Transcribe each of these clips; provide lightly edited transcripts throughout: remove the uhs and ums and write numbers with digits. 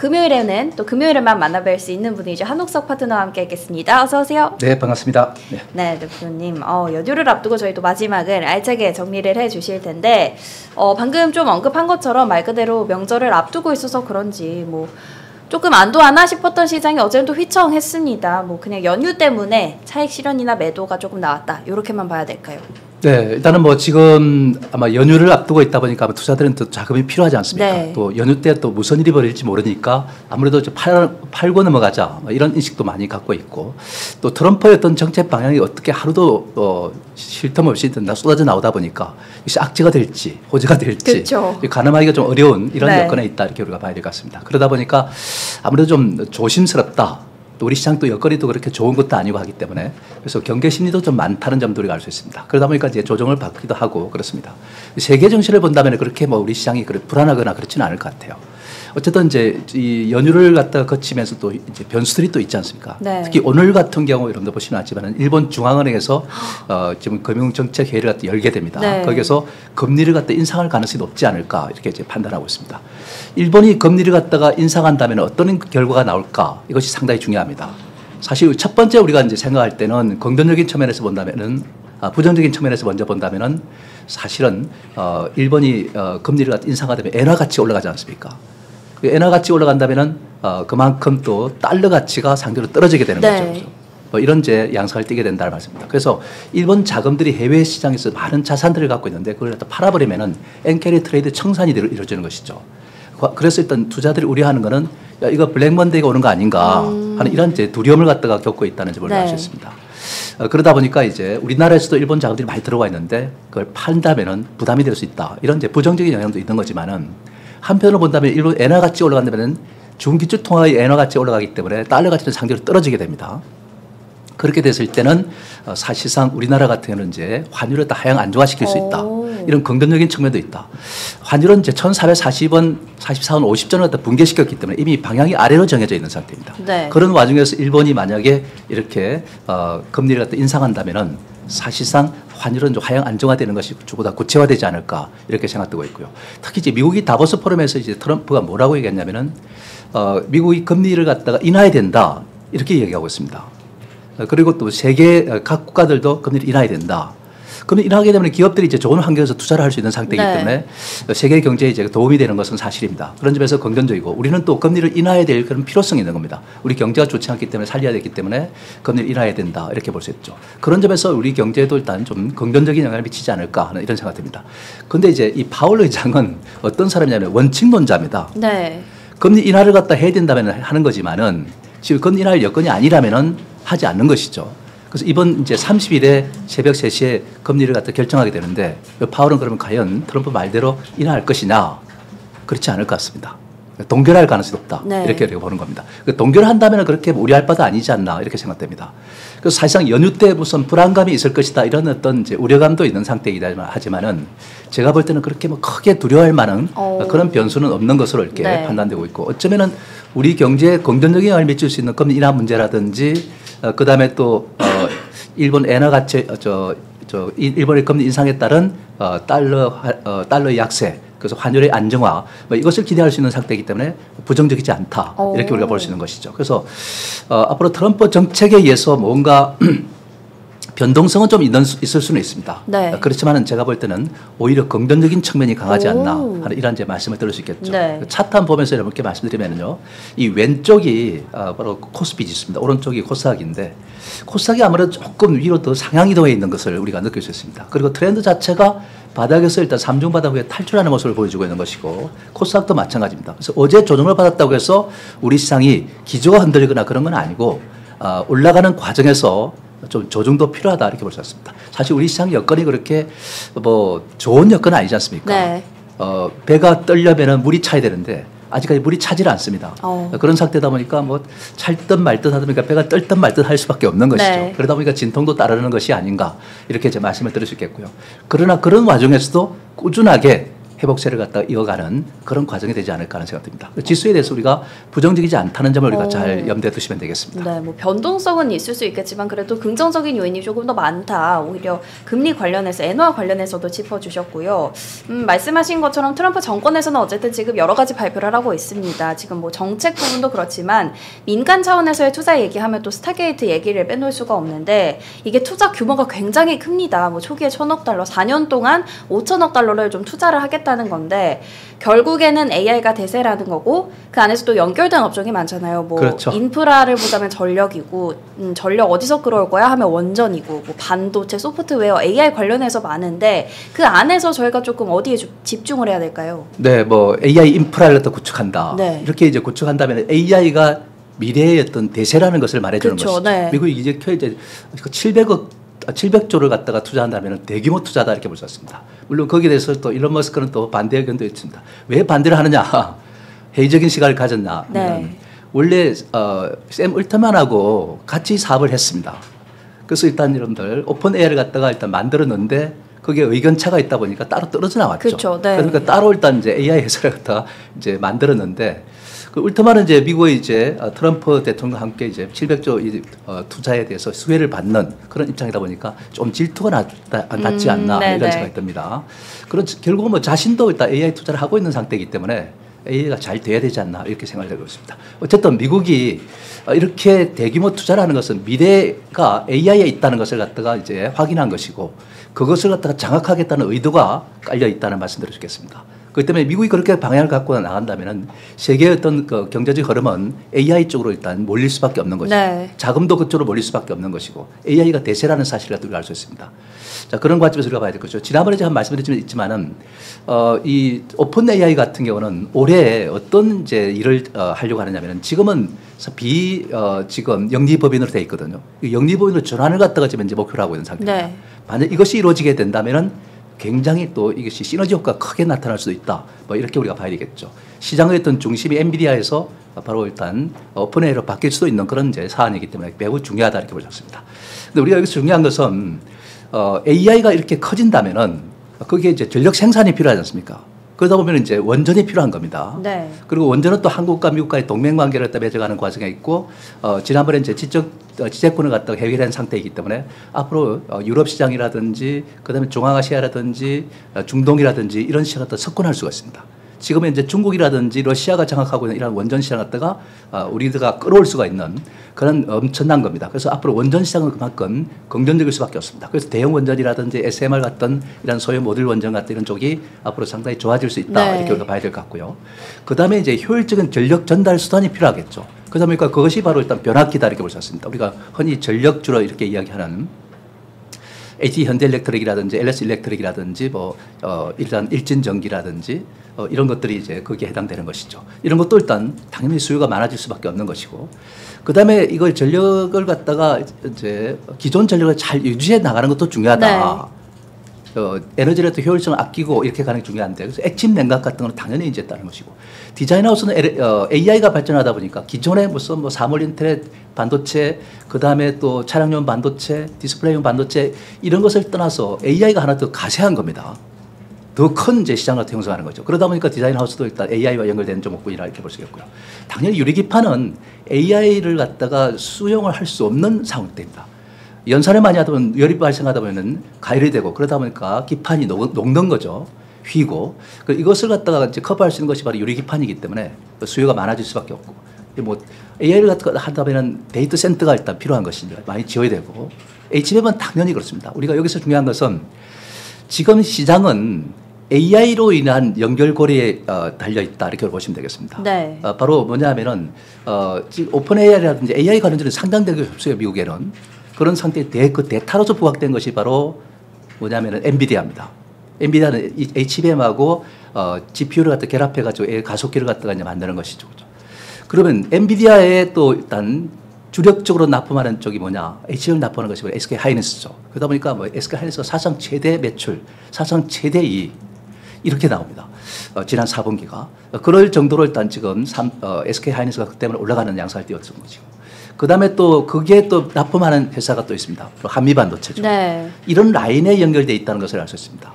금요일에는 또 금요일에만 만나뵐 수 있는 분이죠. 한옥석 파트너와 함께 하겠습니다. 어서 오세요. 네, 반갑습니다. 네, 대표님. 연휴를 앞두고 저희 또 마지막을 알차게 정리를 해주실 텐데 방금 좀 언급한 것처럼 말 그대로 명절을 앞두고 있어서 그런지 뭐 조금 안도하나 싶었던 시장이 어제는 또 휘청했습니다. 뭐 그냥 연휴 때문에 차익 실현이나 매도가 조금 나왔다. 이렇게만 봐야 될까요? 네, 일단은 뭐 지금 아마 연휴를 앞두고 있다 보니까 아마 투자들은 또 자금이 필요하지 않습니까? 네. 또 연휴 때 또 무슨 일이 벌어질지 모르니까 아무래도 팔고 넘어가자 이런 인식도 많이 갖고 있고, 또 트럼프의 어떤 정책 방향이 어떻게 하루도 쉴 틈 없이 쏟아져 나오다 보니까 이것이 악재가 될지 호재가 될지 그렇죠. 가늠하기가 좀 어려운 이런 네. 여건에 있다, 이렇게 우리가 봐야 될 것 같습니다. 그러다 보니까 아무래도 좀 조심스럽다. 또 우리 시장 또 여건이도 그렇게 좋은 것도 아니고 하기 때문에 그래서 경계 심리도 좀 많다는 점도 우리가 알 수 있습니다. 그러다 보니까 이제 조정을 받기도 하고 그렇습니다. 세계 정신을 본다면 그렇게 뭐 우리 시장이 불안하거나 그렇지는 않을 것 같아요. 어쨌든 이제 이 연휴를 갖다가 거치면서 또 이제 변수들이 또 있지 않습니까? 네. 특히 오늘 같은 경우 여러분도 보시면 알지만 일본 중앙은행에서 지금 금융정책 회의를 갖다 열게 됩니다. 네. 거기에서 금리를 갖다 인상할 가능성이 높지 않을까 이렇게 이제 판단하고 있습니다. 일본이 금리를 갖다가 인상한다면 어떤 결과가 나올까, 이것이 상당히 중요합니다. 사실 첫 번째 우리가 이제 생각할 때는 긍정적인 측면에서 본다면은 부정적인 측면에서 먼저 본다면은 사실은 일본이 금리를 갖다 인상하다면 엔화 가치 올라가지 않습니까? 그 엔화 가치 올라간다면은 그만큼 또 달러 가치가 상대로 떨어지게 되는 네. 거죠. 뭐 이런 이제 양상을 띠게 된다는 말씀입니다. 그래서 일본 자금들이 해외 시장에서 많은 자산들을 갖고 있는데 그걸 갖다 팔아버리면은 엔캐리 트레이드 청산이 이루어지는 것이죠. 그래서 일단 투자들이 우려하는 거는 야, 이거 블랙먼데이가 오는 거 아닌가 하는 이런 이제 두려움을 갖다가 겪고 있다는 점을 알 수 있습니다. 그러다 보니까 이제 우리나라에서도 일본 자금들이 많이 들어와 있는데 그걸 판다면은 부담이 될 수 있다. 이런 이제 부정적인 영향도 있는 거지만은 한편으로 본다면 일본 엔화 가치 올라간다면은 중기축 통화의 엔화 가치 올라가기 때문에 달러 가치는 상대로 떨어지게 됩니다. 그렇게 됐을 때는 사실상 우리나라 같은 경우는 이제 환율을 다 하향 안정화시킬 수 있다. 이런 긍정적인 측면도 있다. 환율은 이제 1,440원, 44원, 50전을 갖다 붕괴시켰기 때문에 이미 방향이 아래로 정해져 있는 상태입니다. 네. 그런 와중에서 일본이 만약에 이렇게 금리를 갖다 인상한다면은 사실상 환율은 좀 하향 안정화되는 것이 주보다 구체화되지 않을까 이렇게 생각되고 있고요. 특히 이제 미국이 다보스 포럼에서 이제 트럼프가 뭐라고 얘기했냐면은 미국이 금리를 갖다가 인하해야 된다 이렇게 얘기하고 있습니다. 그리고 또 세계 각 국가들도 금리를 인하해야 된다. 그러면 인하하게 되면 기업들이 이제 좋은 환경에서 투자를 할 수 있는 상태이기 네. 때문에 세계 경제에 이제 도움이 되는 것은 사실입니다. 그런 점에서 긍정적이고, 우리는 또 금리를 인하해야 될 그런 필요성이 있는 겁니다. 우리 경제가 좋지 않기 때문에 살려야 되기 때문에 금리를 인하해야 된다 이렇게 볼 수 있죠. 그런 점에서 우리 경제에도 일단 좀 긍정적인 영향을 미치지 않을까 하는 이런 생각이 듭니다. 그런데 이제 이 파월 의장은 어떤 사람이냐면 원칙론자입니다. 네. 금리 인하를 갖다 해야 된다면 하는 거지만은 지금 금리 인하할 여건이 아니라면은 하지 않는 것이죠. 그래서 이번 이제 30일에 새벽 3시에 금리를 갖다 결정하게 되는데 파월은 그러면 과연 트럼프 말대로 인하할 것이냐? 그렇지 않을 것 같습니다. 동결할 가능성이 높다. 네. 이렇게 보는 겁니다. 동결한다면 그렇게 우려할 바도 아니지 않나 이렇게 생각됩니다. 그래서 사실상 연휴 때 무슨 불안감이 있을 것이다 이런 어떤 이제 우려감도 있는 상태이다 하지만은 제가 볼 때는 그렇게 뭐 크게 두려워할 만한 그런 변수는 없는 것으로 이렇게 네. 판단되고 있고, 어쩌면은 우리 경제에 긍정적인 영향을 미칠 수 있는 금리 인하 문제라든지 그다음에 또 일본 엔화 가치 일본의 금리 인상에 따른 달러의 약세, 그래서 환율의 안정화 이것을 기대할 수 있는 상태이기 때문에 부정적이지 않다 이렇게 우리가 볼 수 있는 것이죠. 그래서 앞으로 트럼프 정책에 의해서 뭔가 변동성은 좀 있을 수는 있습니다. 네. 그렇지만은 제가 볼 때는 오히려 긍정적인 측면이 강하지 않나 하는 이런 이제 말씀을 드릴 수 있겠죠. 네. 차트 한번 보면서 이렇게 말씀드리면요, 이 왼쪽이 바로 코스피 지수입니다. 오른쪽이 코스닥인데 코스닥이 아무래도 조금 위로 더 상향 이동해 있는 것을 우리가 느낄 수 있습니다. 그리고 트렌드 자체가 바닥에서 일단 3중 바닥 위에 탈출하는 모습을 보여주고 있는 것이고, 코스닥도 마찬가지입니다. 그래서 어제 조정을 받았다고 해서 우리 시장이 기조가 흔들리거나 그런 건 아니고 올라가는 과정에서 좀 조정도 필요하다 이렇게 볼 수 있습니다. 사실 우리 시장 여건이 그렇게 뭐 좋은 여건은 아니지 않습니까? 네. 배가 떨려면은 물이 차야 되는데 아직까지 물이 차질 않습니다. 그런 상태다 보니까 뭐 찰 듯 말 듯 하다 보니까 배가 떨 듯 말 듯 할 수밖에 없는 것이죠. 네. 그러다 보니까 진통도 따르는 것이 아닌가 이렇게 제 말씀을 드릴 수 있겠고요. 그러나 그런 와중에서도 꾸준하게 회복세를 갖다 이어가는 그런 과정이 되지 않을까 하는 생각이 듭니다. 지수에 대해서 우리가 부정적이지 않다는 점을 우리가 잘 염두에 두시면 되겠습니다. 네, 뭐 변동성은 있을 수 있겠지만 그래도 긍정적인 요인이 조금 더 많다. 오히려 금리 관련해서 엔화 관련해서도 짚어주셨고요. 말씀하신 것처럼 트럼프 정권에서는 어쨌든 지금 여러 가지 발표를 하고 있습니다. 지금 뭐 정책 부분도 그렇지만 민간 차원에서의 투자 얘기하면 또 스타게이트 얘기를 빼놓을 수가 없는데 이게 투자 규모가 굉장히 큽니다. 뭐 초기에 1,000억 달러, 4년 동안 5천억 달러를 좀 투자를 하겠다는 건데 결국에는 AI가 대세라는 거고 그 안에서 또 연결된 업종이 많잖아요. 뭐 그렇죠. 인프라를 보자면 전력이고 전력 어디서 끌어올 거야 하면 원전이고 뭐 반도체, 소프트웨어, AI 관련해서 많은데 그 안에서 저희가 조금 어디에 집중을 해야 될까요? 네, 뭐 AI 인프라를 또 구축한다. 네. 이렇게 이제 구축한다면 AI가 미래의 어떤 대세라는 것을 말해주는 그렇죠. 것이죠. 네. 미국이 이제 700조를 갖다가 투자한다면 대규모 투자다 이렇게 볼 수 있습니다. 물론 거기에 대해서 또 일론 머스크는 또 반대 의견도 있습니다. 왜 반대를 하느냐? 회의적인 시각을 가졌냐? 네. 원래 샘 울트만하고 같이 사업을 했습니다. 그래서 일단 여러분들 오픈 AI를 갖다가 일단 만들었는데 거기에 의견차가 있다 보니까 따로 떨어져 나왔죠. 그렇죠. 네. 그러니까 따로 일단 이제 AI 회사를 갖다가 이제 만들었는데 그 울트만은 이제 미국의 이제 트럼프 대통령과 함께 이제 700조 투자에 대해서 수혜를 받는 그런 입장이다 보니까 좀 질투가 났지 않나 이런 생각이 듭니다. 그런 결국은 뭐 자신도 일단 AI 투자를 하고 있는 상태이기 때문에 AI가 잘 돼야 되지 않나 이렇게 생각을 하고 있습니다. 어쨌든 미국이 이렇게 대규모 투자를 하는 것은 미래가 AI에 있다는 것을 갖다가 이제 확인한 것이고 그것을 갖다가 장악하겠다는 의도가 깔려 있다는 말씀드려 주겠습니다. 그렇기 때문에 미국이 그렇게 방향을 갖고 나간다면 세계의 어떤 그 경제적 흐름은 AI 쪽으로 일단 몰릴 수밖에 없는 것이고 네. 자금도 그쪽으로 몰릴 수밖에 없는 것이고 AI가 대세라는 사실을 우리가 알 수 있습니다. 자, 그런 관점에서 우리가 봐야 될 것이죠. 지난번에 제가 말씀드렸지만은 이 오픈 AI 같은 경우는 올해 어떤 이제 일을 하려고 하느냐면은 지금은 지금 영리법인으로 되어 있거든요. 영리법인으로 전환을 갖다가 지금 이제 목표로 하고 있는 상태입니다. 네. 만약 이것이 이루어지게 된다면은 굉장히 또 이것이 시너지 효과가 크게 나타날 수도 있다. 뭐 이렇게 우리가 봐야 되겠죠. 시장의 어떤 중심이 엔비디아에서 바로 일단 오픈 AI로 바뀔 수도 있는 그런 이제 사안이기 때문에 매우 중요하다 이렇게 보셨습니다. 근데 우리가 여기서 중요한 것은 AI가 이렇게 커진다면은 거기에 이제 전력 생산이 필요하지 않습니까? 그러다 보면 이제 원전이 필요한 겁니다. 네. 그리고 원전은 또 한국과 미국과의 동맹 관계를 맺어가는 과정에 있고 지난번에 이제 지재권을 갖다가 해결한 상태이기 때문에 앞으로 유럽 시장이라든지 그다음에 중앙아시아라든지 중동이라든지 이런 시장을 더 석권할 수가 있습니다. 지금은 이제 중국이라든지 러시아가 장악하고 있는 이런 원전 시장 갖다가 우리가 끌어올 수가 있는 그런 엄청난 겁니다. 그래서 앞으로 원전 시장은 그만큼 긍정적일 수밖에 없습니다. 그래서 대형 원전이라든지 SMR 같은 이런 소형 모듈 원전 같은 이런 쪽이 앞으로 상당히 좋아질 수 있다. 네. 이렇게 우리가 봐야 될 것 같고요. 그 다음에 이제 효율적인 전력 전달 수단이 필요하겠죠. 그러다 보니까 그것이 바로 일단 변압기다 이렇게 볼 수 있습니다. 우리가 흔히 전력주로 이렇게 이야기하는 HT 현대일렉트릭이라든지 LS 일렉트릭이라든지 일단 일진전기라든지 이런 것들이 이제 거기에 해당되는 것이죠. 이런 것도 일단 당연히 수요가 많아질 수밖에 없는 것이고 그다음에 이걸 전력을 갖다가 이제 기존 전력을 잘 유지해 나가는 것도 중요하다. 에너지를 또 효율성을 아끼고 이렇게 가는 게 중요한데 그래서 액침 냉각 같은 거는 당연히 이제 다른 것이고 디자인하우스는 AI가 발전하다 보니까 기존에 무슨 뭐 사물 인터넷 반도체 그다음에 또 차량용 반도체 디스플레이용 반도체 이런 것을 떠나서 AI가 하나 더 가세한 겁니다. 더 큰 이제 시장을 형성하는 거죠. 그러다 보니까 디자인하우스도 일단 AI와 연결되는 종목군이라 이렇게 볼 수 있겠고요. 당연히 유리기판은 AI를 갖다가 수용을 할 수 없는 상황입니다. 연산을 많이 하다 보면 열이 발생하다 보면은 가열이 되고 그러다 보니까 기판이 녹는 거죠. 휘고 이것을 갖다가 이제 커버할 수 있는 것이 바로 유리기판이기 때문에 수요가 많아질 수밖에 없고 뭐 AI를 갖다가 하다 보면 데이터 센터가 일단 필요한 것이죠. 많이 지어야 되고 HBM은 당연히 그렇습니다. 우리가 여기서 중요한 것은 지금 시장은 AI로 인한 연결고리에 달려 있다 이렇게 보시면 되겠습니다. 네. 바로 뭐냐면은 지금 오픈 AI라든지 AI 관련주는 상당되게 없어요 미국에는. 그런 상태에 그 대타로서 부각된 것이 바로 뭐냐면은 엔비디아입니다. 엔비디아는 HBM하고 GPU를 갖다 결합해가지고 가속기를 갖다가 이제 만드는 것이죠. 그러면 엔비디아에 또 일단 주력적으로 납품하는 쪽이 뭐냐? HBM 납품하는 것이 SK 하이닉스죠. 그러다 보니까 뭐 SK 하이닉스가 사상 최대 매출, 사상 최대 이익 이렇게 나옵니다. 지난 4분기가 그럴 정도로 일단 지금 SK 하이닉스가 그 때문에 올라가는 양상을 띄웠던 거죠. 그 다음에 또 그게 또 납품하는 회사가 또 있습니다. 한미반도체죠. 네. 이런 라인에 연결되어 있다는 것을 알 수 있습니다.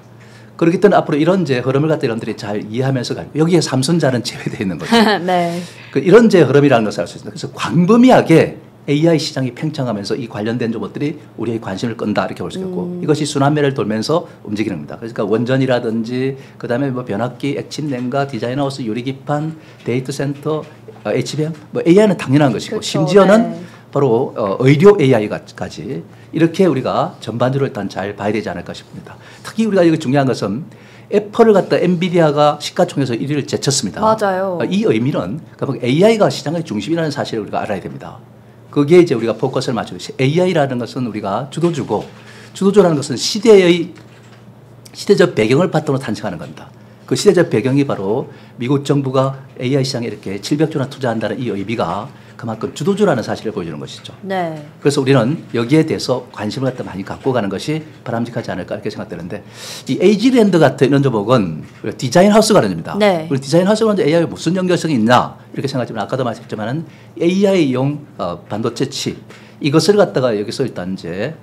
그렇기 때문에 앞으로 이런 이제 흐름을 갖다 여러분들이 잘 이해하면서 가고 여기에 삼성자는 제외되어 있는 거죠. 네. 이런 이제 흐름이라는 것을 알 수 있습니다. 그래서 광범위하게 AI 시장이 팽창하면서 이 관련된 것들이 우리의 관심을 끈다 이렇게 볼 수 있고 이것이 순환매를 돌면서 움직이는 겁니다. 그러니까 원전이라든지 그다음에 뭐 변압기, 액침 냉각, 디자인하우스, 유리기판, 데이터 센터, HBM, 뭐 AI는 당연한 것이고 그렇죠. 심지어는 네. 바로 의료 AI까지 이렇게 우리가 전반적으로 일단 잘 봐야 되지 않을까 싶습니다. 특히 우리가 여기 중요한 것은 애플을 갖다 엔비디아가 시가총액에서 1위를 제쳤습니다. 맞아요. 이 의미는 AI가 시장의 중심이라는 사실을 우리가 알아야 됩니다. 거기에 이제 우리가 포커스를 맞추고 AI라는 것은 우리가 주도주고 주도주라는 것은 시대적 배경을 바탕으로 탄생하는 겁니다. 그 시대적 배경이 바로 미국 정부가 AI 시장에 이렇게 700조나 투자한다는 이 의미가 그만큼 주도주라는 사실을 보여주는 것이죠. 네. 그래서 우리는 여기에 대해서 관심을 갖다 많이 갖고 가는 것이 바람직하지 않을까 이렇게 생각되는데 이 에이지랜드 같은 이런 종목은 디자인 하우스가 아닙니다. 네. 우리 디자인 하우스가 AI와 무슨 연결성이 있나 이렇게 생각하지만 아까도 말씀했지만은 AI용 반도체 칩 이것을 갖다가 여기서 일단 이제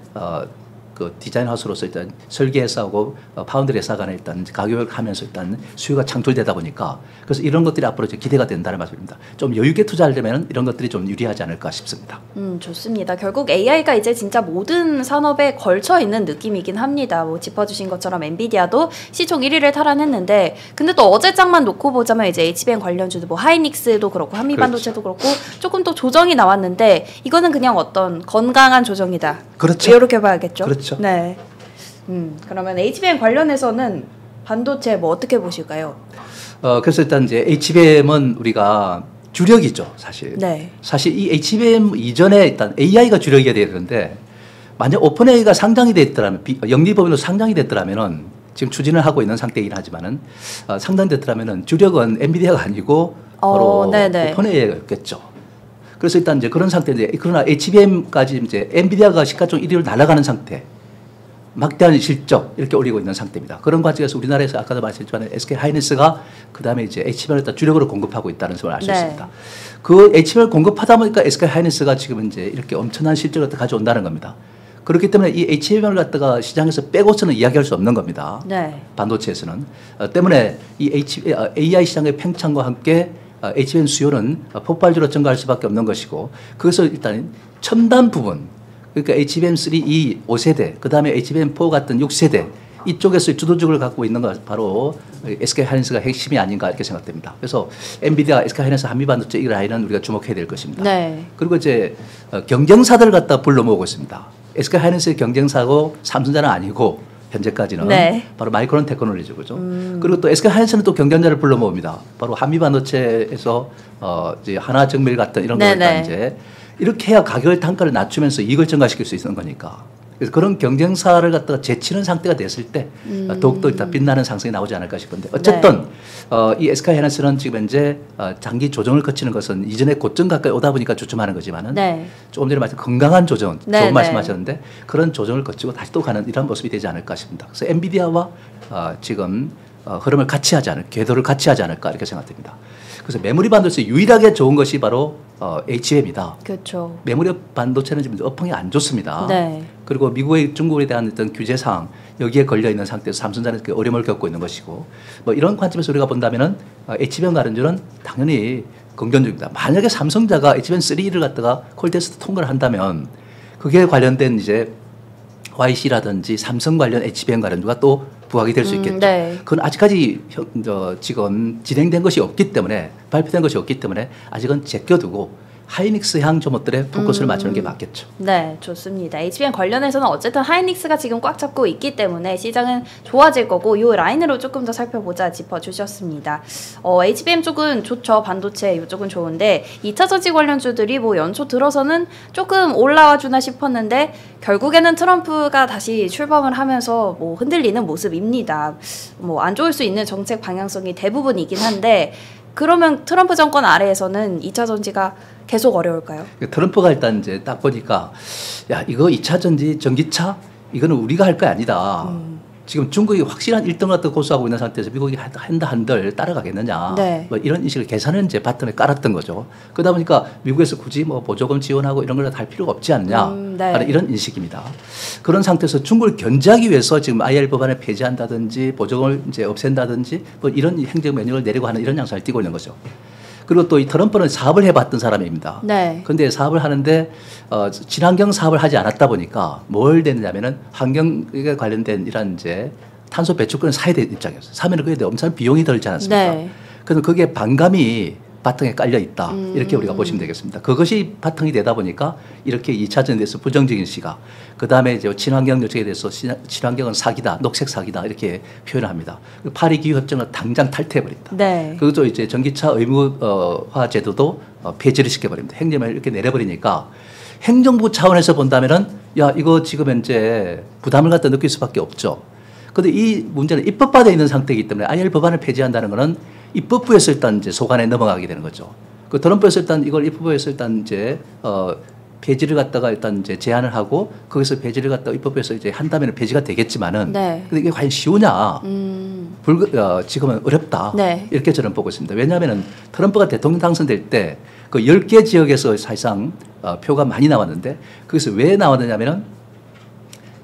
그 디자인 하우스로서 일단 설계 회사하고 파운드리 회사 간에 일단 가격을 하면서 일단 수요가 창출되다 보니까 그래서 이런 것들이 앞으로 기대가 된다는 말씀입니다. 좀 여유 있게 투자하려면 이런 것들이 좀 유리하지 않을까 싶습니다. 좋습니다. 결국 AI가 이제 진짜 모든 산업에 걸쳐 있는 느낌이긴 합니다. 뭐 짚어주신 것처럼 엔비디아도 시총 1위를 탈환했는데, 근데 또 어제장만 놓고 보자면 이제 HBM 관련주도 뭐 하이닉스도 그렇고 한미반도체도 그렇고 조금 또 조정이 나왔는데 이거는 그냥 어떤 건강한 조정이다. 그렇죠. 이렇게 봐야겠죠. 그렇죠. 네. 그러면 HBM 관련해서는 반도체 뭐 어떻게 보실까요? 그래서 일단 이제 HBM은 우리가 주력이죠, 사실. 네. 사실 이 HBM 이전에 일단 AI가 주력이 돼야 되는데 만약 오픈 AI가 상장이 됐더라면 영리법인으로 상장이 됐더라면은 지금 추진을 하고 있는 상태이긴 하지만은 상장됐더라면은 주력은 엔비디아가 아니고 바로 오픈 AI였겠죠. 그래서 일단 이제 그런 상태인데 그러나 HBM까지 이제 엔비디아가 시가총 1위로 날아가는 상태. 막대한 실적 이렇게 올리고 있는 상태입니다. 그런 과정에서 우리나라에서 아까도 말씀드렸지만 SK 하이닉스가 그다음에 이제 HBM을 주력으로 공급하고 있다는 것을 알 수 있습니다. 그 HBM을 공급하다 보니까 SK 하이닉스가 지금 이제 이렇게 엄청난 실적을 가져온다는 겁니다. 그렇기 때문에 이 HBM을 갖다가 시장에서 빼고서는 이야기할 수 없는 겁니다. 네. 반도체에서는 때문에 이 AI 시장의 팽창과 함께 HBM 수요는 폭발적으로 증가할 수밖에 없는 것이고 그래서 일단 첨단 부분 그러니까 HBM3, 2, 5세대, 그 다음에 HBM4 같은 6세대 이쪽에서 주도적을 갖고 있는 건 바로 SK 하이닉스가 핵심이 아닌가 이렇게 생각됩니다. 그래서 엔비디아, SK 하이닉스, 한미반도체 이 라인은 우리가 주목해야 될 것입니다. 네. 그리고 이제 경쟁사들을 갖다 불러 모으고 있습니다. SK 하이닉스의 경쟁사고 삼성자는 아니고 현재까지는 바로 마이크론 테크놀로지죠, 그죠? 그리고 또 SK 하이닉스는 또 경쟁자를 불러 모읍니다. 바로 한미반도체에서 이제 하나정밀 같은 이런 걸 이제 이렇게 해야 가격을 단가를 낮추면서 이익을 증가시킬 수 있는 거니까. 그래서 그런 경쟁사를 갖다가 제치는 상태가 됐을 때 더욱더 일단 빛나는 상승이 나오지 않을까 싶은데 어쨌든 이 SK 하이닉스는 지금 현재 장기 조정을 거치는 것은 이전에 고점 가까이 오다 보니까 주춤하는 거지만은 조금 전에 말씀 건강한 조정, 좋은 말씀하셨는데 그런 조정을 거치고 다시 또 가는 이런 모습이 되지 않을까 싶습니다. 그래서 엔비디아와 지금 흐름을 같이 하지 않을, 궤도를 같이 하지 않을까 이렇게 생각됩니다. 그래서 메모리 반도체 유일하게 좋은 것이 바로 HBM이다. 그렇죠. 메모리 반도체는 지금 업황이 안 좋습니다. 그리고 미국의 중국에 대한 어떤 규제 사항 여기에 걸려 있는 상태에서 삼성자는 어려움을 겪고 있는 것이고 뭐 이런 관점에서 우리가 본다면은 HBM 가른주는 당연히 긍정적입니다. 만약에 삼성자가 HBM3를 갖다가 콜테스트 통과를 한다면 그게 관련된 이제 YC라든지 삼성 관련 HBM 가른주가 또 부각이 될 수 있겠죠. 그건 아직까지 지금 진행된 것이 없기 때문에 발표된 것이 없기 때문에 아직은 제껴두고 하이닉스향 종목들의 포커스를 맞추는 게 맞겠죠. 네, 좋습니다. HBM 관련해서는 어쨌든 하이닉스가 지금 꽉 잡고 있기 때문에 시장은 좋아질 거고 이 라인으로 조금 더 살펴보자 짚어주셨습니다. HBM 쪽은 좋죠. 반도체 이쪽은 좋은데 2차 전지 관련주들이 뭐 연초 들어서는 조금 올라와 주나 싶었는데 결국에는 트럼프가 다시 출범을 하면서 뭐 흔들리는 모습입니다. 뭐 안 좋을 수 있는 정책 방향성이 대부분이긴 한데 그러면 트럼프 정권 아래에서는 2차 전지가 계속 어려울까요? 트럼프가 일단 이제 딱 보니까 야 이거 2차 전지 전기차 이거는 우리가 할 거 아니다. 지금 중국이 확실한 1등을 고수하고 있는 상태에서 미국이 한들 따라가겠느냐. 네. 뭐 이런 인식을 계산은 이제 바탕에 깔았던 거죠. 그러다 보니까 미국에서 굳이 뭐 보조금 지원하고 이런 걸 할 필요가 없지 않냐. 네. 하는 이런 인식입니다. 그런 상태에서 중국을 견제하기 위해서 지금 IR 법안을 폐지한다든지 보조금을 이제 없앤다든지 뭐 이런 행정 명령을 내리고 하는 이런 양상을 띠고 있는 거죠. 그리고 또 이 트럼프는 사업을 해봤던 사람입니다. 네. 그런데 사업을 하는데 친환경 사업을 하지 않았다 보니까 뭘 되느냐면은 환경에 관련된 이런 이제 탄소 배출권을 사야 될 입장이었어요. 사면은 그게 엄청 비용이 들지 않았습니까? 네. 그래서 그게 반감이 바탕에 깔려 있다. 이렇게 우리가 보시면 되겠습니다. 그것이 바탕이 되다 보니까 이렇게 2차전에 대해서 부정적인 시각, 그 다음에 이제 친환경 정책에 대해서 친환경은 사기다, 녹색 사기다 이렇게 표현을 합니다. 파리 기후 협정을 당장 탈퇴해버립니다. 네. 그것도 이제 전기차 의무화 제도도 폐지를 시켜버립니다. 행정을 이렇게 내려버리니까 행정부 차원에서 본다면은 야 이거 지금 현재 부담을 갖다 느낄 수밖에 없죠. 그런데 이 문제는 입법화되어 있는 상태이기 때문에 IR 법안을 폐지한다는 것은 입법부에서 일단 이제 소관에 넘어가게 되는 거죠. 그 트럼프에서 일단 이걸 입법부에서 일단 이제 폐지를 갖다가 일단 이제 제안을 하고 거기서 폐지를 갖다가 입법부에서 이제 한다면 폐지가 되겠지만은 네. 근데 이게 과연 쉬우냐? 지금은 어렵다. 네. 이렇게 저는 보고 있습니다. 왜냐하면은 트럼프가 대통령 당선될 때 그 10개 지역에서 사실상 표가 많이 나왔는데 거기서 왜 나왔느냐면은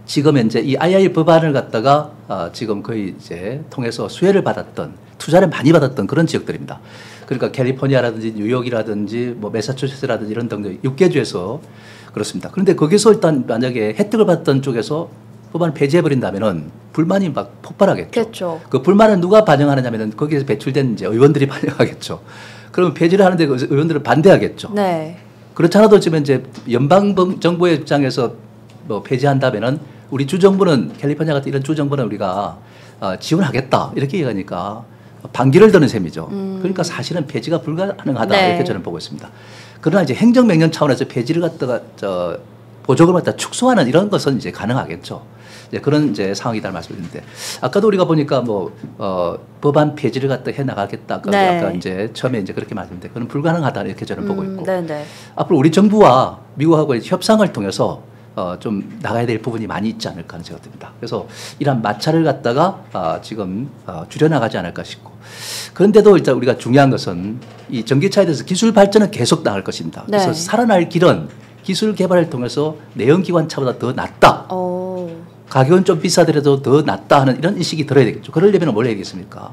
지금 현재 이 IR 법안을 갖다가 지금 거의 이제 통해서 수혜를 받았던 투자를 많이 받았던 그런 지역들입니다. 그러니까 캘리포니아라든지 뉴욕이라든지 뭐 매사추세츠라든지 이런 등등 6개 주에서 그렇습니다. 그런데 거기서 일단 만약에 혜택을 받던 쪽에서 법안을 폐지해버린다면은 불만이 막 폭발하겠죠. 그렇죠. 그 불만을 누가 반영하느냐면은 거기에서 배출된 이제 의원들이 반영하겠죠. 그러면 폐지를 하는데 그 의원들은 반대하겠죠. 네. 그렇지 않아도 지금 이제 연방 정부의 입장에서 뭐 폐지한다면은 우리 주정부는 캘리포니아 같은 이런 주정부는 우리가 지원하겠다 이렇게 얘기하니까 반기를 드는 셈이죠. 그러니까 사실은 폐지가 불가능하다 네. 이렇게 저는 보고 있습니다. 그러나 이제 행정명령 차원에서 폐지를 갖다가 보조금을 갖다 축소하는 이런 것은 이제 가능하겠죠. 이제 그런 이제 상황이다 말씀드렸는데 아까도 우리가 보니까 뭐 법안 폐지를 갖다 해 나가겠다. 네. 아까 이제 처음에 이제 그렇게 말씀드렸는데 그건 불가능하다 이렇게 저는 보고 있고 네네. 앞으로 우리 정부와 미국하고의 협상을 통해서 좀 나가야 될 부분이 많이 있지 않을까 하는 생각이 듭니다. 그래서 이런 마찰을 갖다가 지금 줄여나가지 않을까 싶고 그런데도 일단 우리가 중요한 것은 이 전기차에 대해서 기술 발전은 계속 나갈 것입니다. 네. 그래서 살아날 길은 기술 개발을 통해서 내연기관차보다 더 낫다. 가격은 좀 비싸더라도 더 낫다 하는 이런 인식이 들어야 되겠죠. 그러려면 뭘 해야겠습니까?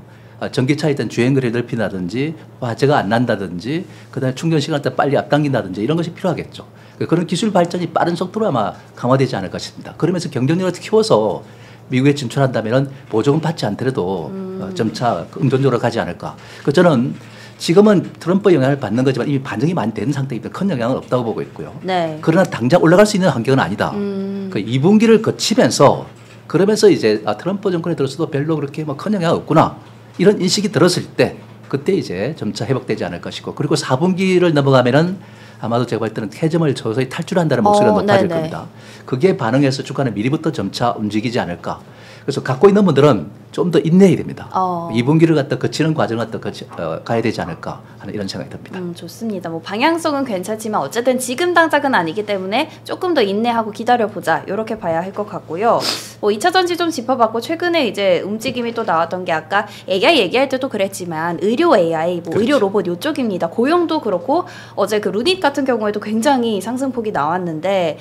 전기차에 일단 주행거리를 넓힌다든지 화재가 안 난다든지 그다음에 충전 시간대 빨리 앞당긴다든지 이런 것이 필요하겠죠. 그런 기술 발전이 빠른 속도로 아마 강화되지 않을까 싶습니다. 그러면서 경쟁력을 키워서 미국에 진출한다면 보조금 받지 않더라도 점차 긍정적으로 가지 않을까. 저는 지금은 트럼프 영향을 받는 거지만 이미 반영이 많이 된 상태이기 때문에 큰 영향은 없다고 보고 있고요. 네. 그러나 당장 올라갈 수 있는 환경은 아니다. 그 2분기를 거치면서 그러면서 이제 트럼프 정권에 들어서도 별로 그렇게 뭐 큰 영향이 없구나. 이런 인식이 들었을 때 그때 이제 점차 회복되지 않을까 싶고 그리고 4분기를 넘어가면은 아마도 제가 볼 때는 태점을 서서히 탈출한다는 목소리가 높아질 겁니다. 그게 반응해서 주가는 미리부터 점차 움직이지 않을까. 그래서 갖고 있는 분들은 좀 더 인내해야 됩니다. 2분기를 갖다 거치는 과정을 갖다 가야 되지 않을까 하는 이런 생각이 듭니다. 좋습니다. 뭐 방향성은 괜찮지만 어쨌든 지금 당장은 아니기 때문에 조금 더 인내하고 기다려보자 이렇게 봐야 할 것 같고요. 뭐 2차 전지 좀 짚어봤고 최근에 이제 움직임이 또 나왔던 게 아까 AI 얘기할 때도 그랬지만 의료 AI, 뭐 그렇죠. 의료 로봇 이쪽입니다. 고용도 그렇고 어제 그 루닛 같은 경우에도 굉장히 상승폭이 나왔는데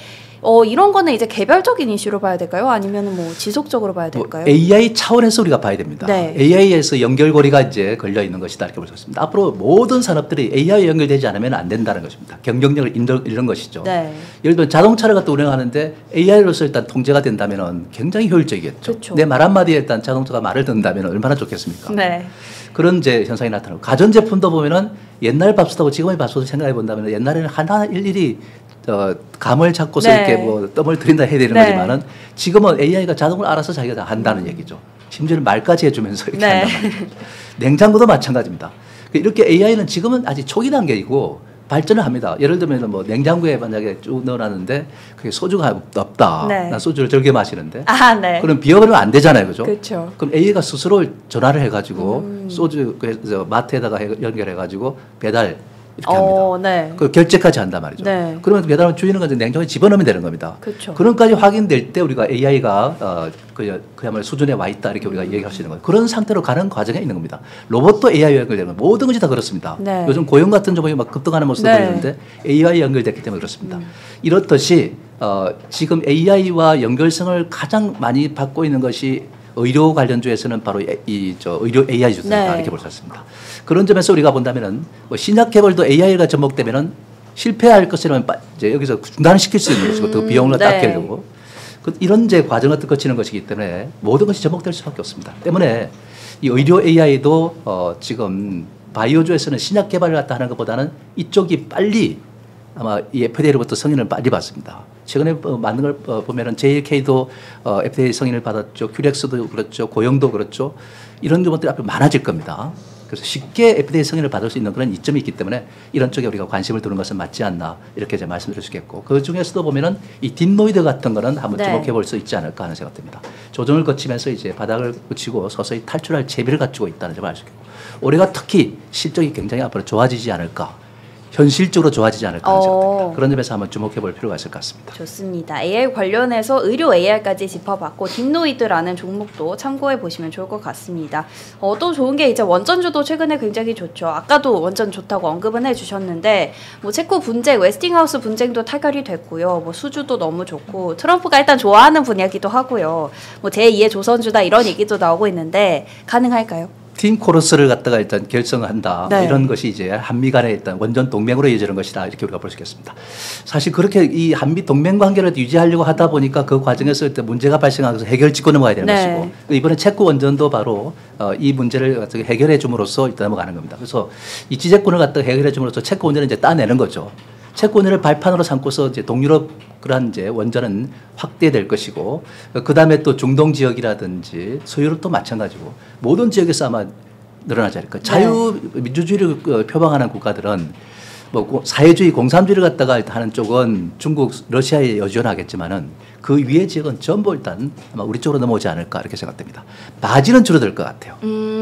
이런 거는 이제 개별적인 이슈로 봐야 될까요? 아니면 뭐 지속적으로 봐야 될까요? AI 차원에서 우리가 봐야 됩니다. 네. AI에서 연결고리가 이제 걸려 있는 것이다 이렇게 볼 수 있습니다. 앞으로 모든 산업들이 AI에 연결되지 않으면 안 된다는 것입니다. 경쟁력을 잃는 것이죠. 네. 예를 들면 자동차를 갖다 운행하는데 AI로서 일단 통제가 된다면 굉장히 효율적이겠죠. 그렇죠. 내 말 한마디에 일단 자동차가 말을 듣는다면 얼마나 좋겠습니까? 네. 그런 이제 현상이 나타나고 가전제품도 보면은 옛날 밥솥하고 지금의 밥솥을 생각해 본다면 옛날에는 하나 일일이 감을 잡고서 네. 이렇게 뭐 뜸을 들인다 해야 되는 네. 거지만은 지금은 AI가 자동으로 알아서 자기가 다 한다는 얘기죠. 심지어는 말까지 해주면서 이렇게 네. 한단 말이죠. 냉장고도 마찬가지입니다. 이렇게 AI는 지금은 아직 초기 단계이고 발전을 합니다. 예를 들면 뭐 냉장고에 만약에 쭉 넣어놨는데 그게 소주가 없다. 네. 난 소주를 즐겨 마시는데. 네. 그럼 비워버리면 안 되잖아요, 그죠? 그렇죠. 그럼 AI가 스스로 전화를 해가지고 소주 마트에다가 연결해가지고 배달 이렇게 합니다. 네. 그 결제까지 한단 말이죠. 네. 그러면 배달하면 주인은 그냥 냉장고에 집어넣으면 되는 겁니다. 그렇죠. 그런까지 확인될 때 우리가 AI가 그야말로 수준에 와 있다 이렇게 우리가 얘기할 수 있는 거예요. 그런 상태로 가는 과정에 있는 겁니다. 로봇도 AI와 연결되는 거예요. 모든 것이 다 그렇습니다. 네. 요즘 고용 같은 종목이 막 급등하는 모습을 네. 보이는데 AI와 연결됐기 때문에 그렇습니다. 이렇듯이 지금 AI와 연결성을 가장 많이 받고 있는 것이 의료 관련주에서는 바로 의료 AI 주택이다 이렇게 볼 수 있습니다. 그런 점에서 우리가 본다면은 뭐 신약 개발도 AI가 접목되면은 실패할 것이라면 이제 여기서 중단시킬 수 있는 것이고 또 비용을 닦으려고 이런 이제 과정을 거치는 것이기 때문에 모든 것이 접목될 수밖에 없습니다. 때문에 이 의료 AI도 지금 바이오주에서는 신약 개발을 갖다 하는 것보다는 이쪽이 빨리 아마 이 FDA로부터 승인을 빨리 받습니다. 최근에 만든 걸 보면은 JLK도 FDA 승인을 받았죠. 큐렉스도 그렇죠. 고영도 그렇죠. 이런 것들이 앞으로 많아질 겁니다. 그래서 쉽게 FDA 승인을 받을 수 있는 그런 이점이 있기 때문에 이런 쪽에 우리가 관심을 두는 것은 맞지 않나 이렇게 이제 말씀드릴 수 있겠고 그 중에서도 보면은 이 딥노이드 같은 거는 한번 주목해 볼 수 있지 않을까 하는 생각됩니다. 조정을 거치면서 이제 바닥을 붙이고 서서히 탈출할 재비를 갖추고 있다는 점을 알 수 있겠고 올해가 특히 실적이 굉장히 앞으로 좋아지지 않을까. 현실적으로 좋아지지 않을까 하는 생각됩니다. 그런 점에서 한번 주목해 볼 필요가 있을 것 같습니다. 좋습니다. AI 관련해서 의료 AI까지 짚어봤고 딥노이드라는 종목도 참고해 보시면 좋을 것 같습니다. 또 좋은 게 이제 원전주도 최근에 굉장히 좋죠. 아까도 원전 좋다고 언급은 해주셨는데 뭐 체코 분쟁, 웨스팅하우스 분쟁도 타결이 됐고요. 뭐 수주도 너무 좋고 트럼프가 일단 좋아하는 분야기도 하고요. 뭐 제2의 조선주다 이런 얘기도 나오고 있는데 가능할까요? 팀 코러스를 갖다가 일단 결성한다. 네. 이런 것이 이제 한미 간의 일단 원전 동맹으로 이어지는 것이다. 이렇게 우리가 볼 수 있겠습니다. 사실 그렇게 이 한미 동맹 관계를 유지하려고 하다 보니까 그 과정에서 일단 문제가 발생하면서 해결 짚고 넘어가야 되는 것이고 이번에 체코 원전도 바로 이 문제를 갖다가 해결해 줌으로써 일단 넘어가는 겁니다. 그래서 이 지재권을 갖다가 해결해 줌으로써 체코 원전을 이제 따내는 거죠. 체코 원전을 발판으로 삼고서 이제 동유럽 그러한 이제 원전은 확대될 것이고 그 다음에 또 중동 지역이라든지 서유럽도 마찬가지고 모든 지역에서 아마 늘어나지 않을까. 자유민주주의를 표방하는 국가들은 뭐 사회주의 공산주의를 갖다가 하는 쪽은 중국, 러시아에 의존하겠지만은 그 위의 지역은 전부 일단 아마 우리 쪽으로 넘어오지 않을까 이렇게 생각됩니다. 마진은 줄어들 것 같아요.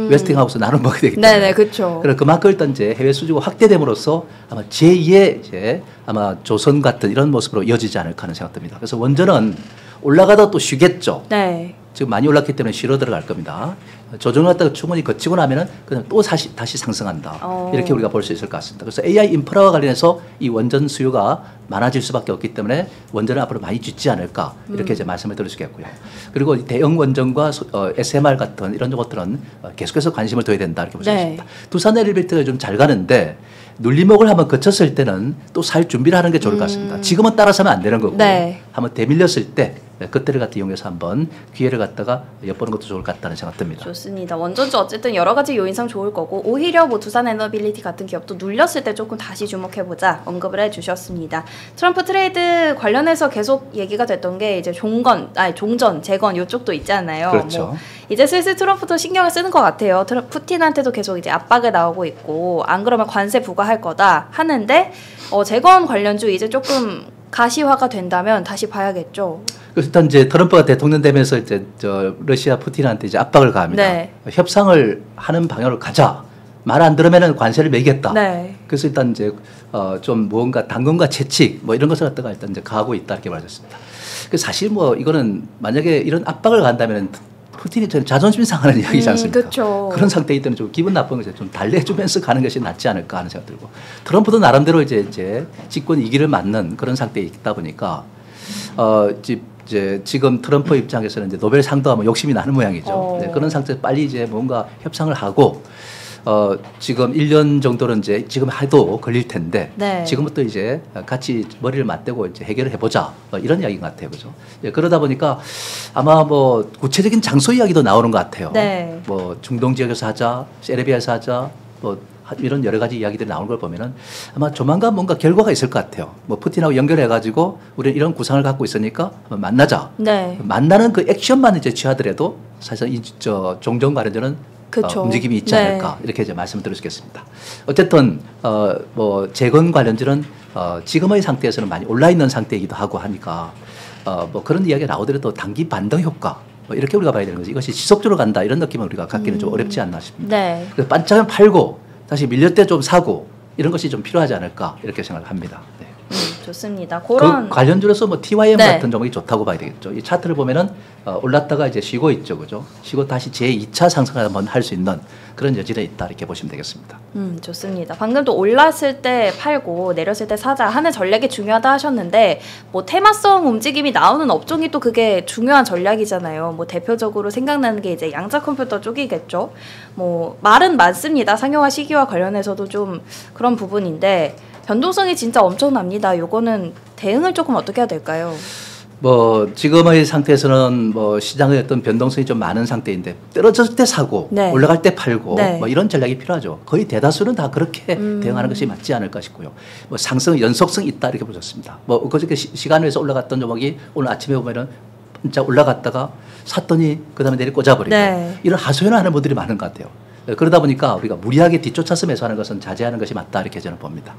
웨스팅하우스 나눠 먹게 되기 때문에. 네네, 그렇죠. 그래서 그만큼 일단 이제 해외 수주가 확대됨으로써 아마 제2의 이제 아마 조선 같은 이런 모습으로 이어지지 않을까 하는 생각됩니다. 그래서 원전은 올라가다 또 쉬겠죠. 네. 지금 많이 올랐기 때문에 쉬러 들어갈 겁니다. 조정을 갖다가 충분히 거치고 나면은 그냥 또 다시 상승한다. 이렇게 우리가 볼 수 있을 것 같습니다. 그래서 AI 인프라와 관련해서 이 원전 수요가 많아질 수밖에 없기 때문에 원전을 앞으로 많이 짓지 않을까 이렇게 이제 말씀을 드릴 수 있겠고요. 그리고 대형 원전과 SMR 같은 이런 것들은 계속해서 관심을 둬야 된다 이렇게 볼 수 있습니다. 두산 엘리베이터가 좀 잘 가는데 눌림목을 한번 거쳤을 때는 또 살 준비를 하는 게 좋을 것 같습니다. 지금은 따라서면 안 되는 거고 한번 대밀렸을 때 그때를 갖다 이용해서 한번 기회를 갖다가 엿보는 것도 좋을 것 같다는 생각 듭니다. 좋습니다. 원전주 어쨌든 여러 가지 요인상 좋을 거고 오히려 뭐 두산 에너빌리티 같은 기업도 눌렸을 때 조금 다시 주목해보자 언급을 해주셨습니다. 트럼프 트레이드 관련해서 계속 얘기가 됐던 게 이제 종전, 재건 이쪽도 있잖아요. 그렇죠. 뭐 이제 슬슬 트럼프도 신경을 쓰는 것 같아요. 푸틴한테도 계속 이제 압박이 나오고 있고 안 그러면 관세 부과할 거다 하는데 재건 관련주 이제 조금 가시화가 된다면 다시 봐야겠죠. 일단 이제 트럼프가 대통령 되면서 이제 러시아 푸틴한테 이제 압박을 가합니다. 협상을 하는 방향으로 가자. 말 안 들으면은 관세를 매기겠다. 그래서 일단 이제 좀 뭔가 당근과 채찍 뭐 이런 것을 갖다가 일단 이제 가하고 있다 이렇게 말했습니다. 사실 뭐 이거는 만약에 이런 압박을 간다면은 푸틴이 자존심 상하는 이야기지 않습니까? 그렇죠. 그런 상태이기 때문에 좀 기분 나쁜 것을 좀 달래주면서 가는 것이 낫지 않을까 하는 생각 들고 트럼프도 나름대로 이제 집권 2기를 맞는 그런 상태에 있다 보니까 이제 지금 트럼프 입장에서는 이제 노벨상도 하면 욕심이 나는 모양이죠. 네, 그런 상태에서 빨리 이제 뭔가 협상을 하고 지금 1년 정도는 이제 지금 해도 걸릴 텐데 지금부터 이제 같이 머리를 맞대고 이제 해결을 해보자 이런 이야기인 것 같아요, 그죠? 예, 그러다 보니까 아마 뭐 구체적인 장소 이야기도 나오는 것 같아요. 뭐 중동 지역에서 하자, 세르비아에서 하자, 뭐 이런 여러 가지 이야기들이 나오는 걸 보면은 아마 조만간 뭔가 결과가 있을 것 같아요. 뭐 푸틴하고 연결해가지고 우리는 이런 구상을 갖고 있으니까 한번 만나자. 만나는 그 액션만 이제 취하더라도 사실 종전 관련자는 움직임이 있지 않을까 이렇게 이제 말씀을 드리겠습니다. 어쨌든 뭐 재건 관련주는 지금의 상태에서는 많이 올라 있는 상태이기도 하고 하니까 뭐 그런 이야기가 나오더라도 단기 반등 효과 뭐 이렇게 우리가 봐야 되는 거지. 이것이 지속적으로 간다 이런 느낌을 우리가 갖기는 좀 어렵지 않나 싶습니다. 그래서 반짝은 팔고 다시 밀릴 때 좀 사고 이런 것이 좀 필요하지 않을까 이렇게 생각을 합니다. 네. 좋습니다. 그런 그 관련주로서 뭐 TYM 네. 같은 종목이 좋다고 봐야 되겠죠. 이 차트를 보면은 올랐다가 이제 쉬고 있죠, 그죠? 쉬고 다시 제2차 상승을 한번 할 수 있는 그런 여지는 있다 이렇게 보시면 되겠습니다. 좋습니다. 방금 또 올랐을 때 팔고 내렸을 때 사자 하는 전략이 중요하다 하셨는데 뭐 테마성 움직임이 나오는 업종이 또 그게 중요한 전략이잖아요. 뭐 대표적으로 생각나는 게 이제 양자 컴퓨터 쪽이겠죠. 뭐 말은 많습니다. 상용화 시기와 관련해서도 좀 그런 부분인데 변동성이 진짜 엄청납니다. 요거는 대응을 조금 어떻게 해야 될까요? 뭐 지금의 상태에서는 뭐 시장의 어떤 변동성이 좀 많은 상태인데 떨어졌을 때 사고 네. 올라갈 때 팔고 네. 뭐 이런 전략이 필요하죠. 거의 대다수는 다 그렇게 대응하는 것이 맞지 않을까 싶고요. 뭐 상승 연속성이 있다 이렇게 보셨습니다. 뭐 그저께 시간에서 올라갔던 종목이 오늘 아침에 보면은 진짜 올라갔다가 샀더니 그다음에 내리 꽂아버리고 네. 이런 하소연을 하는 분들이 많은 것 같아요. 그러다 보니까 우리가 무리하게 뒤쫓아서 매수하는 것은 자제하는 것이 맞다 이렇게 저는 봅니다.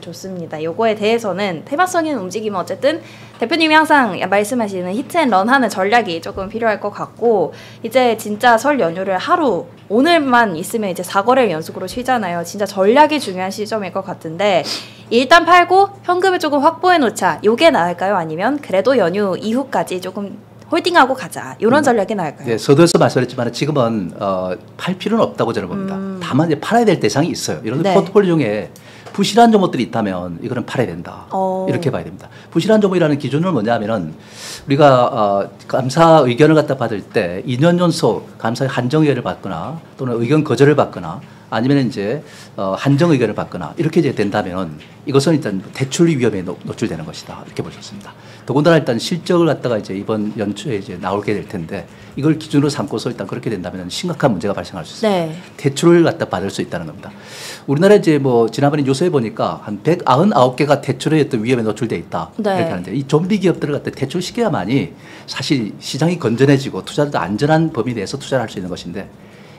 좋습니다. 요거에 대해서는 테마성인 움직임은 어쨌든 대표님이 항상 말씀하시는 히트앤런 하는 전략이 조금 필요할 것 같고 이제 진짜 설 연휴를 하루 오늘만 있으면 이제 4거래일 연속으로 쉬잖아요. 진짜 전략이 중요한 시점일 것 같은데 일단 팔고 현금을 조금 확보해 놓자. 요게 나을까요? 아니면 그래도 연휴 이후까지 조금 홀딩하고 가자. 이런 전략이 나을까요? 네, 서두에서 말씀드렸지만 지금은 팔 필요는 없다고 저는 봅니다. 다만 이제 팔아야 될 대상이 있어요. 이런 네. 포트폴리오 중에 부실한 종목들이 있다면 이거는 팔아야 된다. 이렇게 봐야 됩니다. 부실한 종목이라는 기준은 뭐냐면은 우리가 감사 의견을 갖다 받을 때 2년 연속 감사의 한정 의견을 받거나 또는 의견 거절을 받거나 아니면 이제 한정 의견을 받거나 이렇게 이제 된다면 이것은 일단 대출 위험에 노출되는 것이다 이렇게 보셨습니다. 더군다나 일단 실적을 갖다가 이제 이번 연초에 이제 나오게 될 텐데 이걸 기준으로 삼고서 일단 그렇게 된다면 심각한 문제가 발생할 수 있습니다. 네. 대출을 갖다 받을 수 있다는 겁니다. 우리나라 이제 뭐 지난번에 뉴스에 보니까 한 199개가 대출의 어떤 위험에 노출돼 있다 네. 이렇게 하는데 이 좀비 기업들을 갖다 대출시켜야만이 사실 시장이 건전해지고 투자자도 안전한 범위 내에서 투자를 할 수 있는 것인데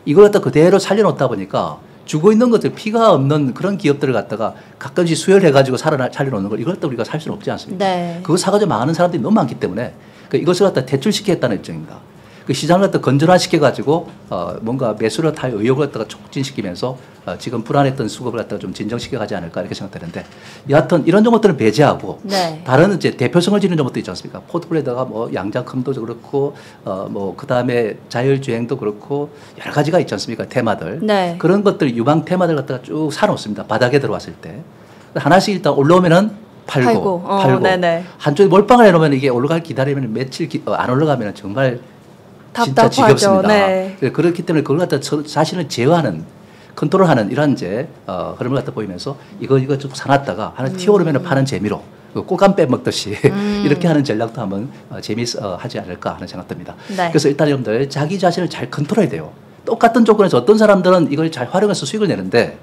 이걸 갖다 그대로 살려놓다 보니까 죽어 있는 것들 피가 없는 그런 기업들을 갖다가 가끔씩 수혈해가지고 살려놓는 걸 이걸 갖다 우리가 살 수는 없지 않습니까? 네. 그거 사가지고 망하는 사람들이 너무 많기 때문에 이것을 갖다 대출시키겠다는 입장입니다. 그 시장을 갖다 건전화시켜가지고 뭔가 매수를 할 의욕을 갖다가 촉진시키면서 지금 불안했던 수급을 갖다가 좀 진정시켜가지 않을까 이렇게 생각되는데 여하튼 이런 종목들은 배제하고 네. 다른 이제 대표성을 지닌 종목도 있지 않습니까? 포트폴리오에다가 뭐 양자컴도 그렇고 뭐 그다음에 자율주행도 그렇고 여러 가지가 있지 않습니까? 테마들 네. 그런 것들 유망 테마들 갖다가 쭉 사놓습니다. 바닥에 들어왔을 때 하나씩 일단 올라오면은 팔고 네네. 한쪽에 몰빵을 해놓으면 이게 올라갈 기다리면 며칠 안 올라가면 정말 진짜 답답하죠. 지겹습니다. 네. 그렇기 때문에 그걸 갖다 자신을 제어하는 컨트롤하는 이런 이제 흐름을 갖다 보이면서 이거 좀 사놨다가 하나 튀어오르면 파는 재미로 꽃감 빼먹듯이 이렇게 하는 전략도 한번 재미있어 하지 않을까 하는 생각 듭니다. 네. 그래서 일단 여러분들 자기 자신을 잘 컨트롤해야 돼요. 똑같은 조건에서 어떤 사람들은 이걸 잘 활용해서 수익을 내는데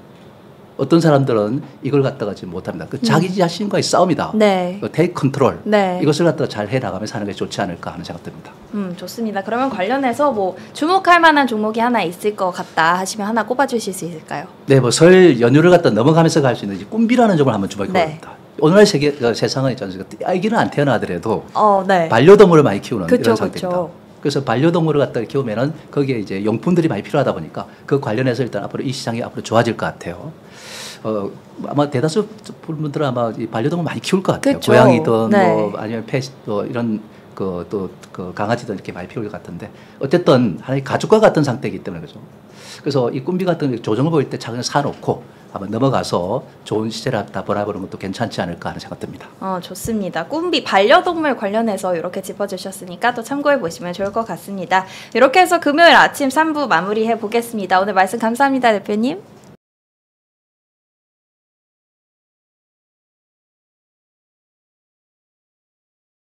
어떤 사람들은 이걸 갖다가 지금 못합니다. 그 자기 자신과의 싸움이다. 네. 테이크 컨트롤. 네. 이것을 갖다가 잘 해나가면서 하는 게 좋지 않을까 하는 생각 듭니다. 좋습니다. 그러면 관련해서 뭐 주목할 만한 종목이 하나 있을 것 같다 하시면 하나 꼽아주실 수 있을까요? 네, 뭐 설 연휴를 갖다 넘어가면서 갈 수 있는 꿈비라는 점을 한번 주목해 봅니다. 오늘날 세상은 있지 않습니까? 아기는 안 태어나더라도 네. 반려동물을 많이 키우는 그쵸, 이런 상태입니다. 그쵸. 그래서 반려동물을 갖다 키우면은 거기에 이제 용품들이 많이 필요하다 보니까 그 관련해서 일단 앞으로 이 시장이 앞으로 좋아질 것 같아요. 아마 대다수 분들은 아마 이 반려동물 많이 키울 것 같아요. 그쵸. 고양이든 네. 뭐 아니면 이런 또 강아지들 이렇게 많이 키울 것 같은데 어쨌든 하나의 가족과 같은 상태이기 때문에 그죠. 그래서 이 꿈비 같은 조정을 보일 때 작은 사놓고 한번 넘어가서 좋은 시세를 다 벌어보는 것도 괜찮지 않을까 하는 생각 듭니다. 좋습니다. 꿈비 반려동물 관련해서 이렇게 짚어주셨으니까 또 참고해 보시면 좋을 것 같습니다. 이렇게 해서 금요일 아침 3부 마무리해 보겠습니다. 오늘 말씀 감사합니다, 대표님.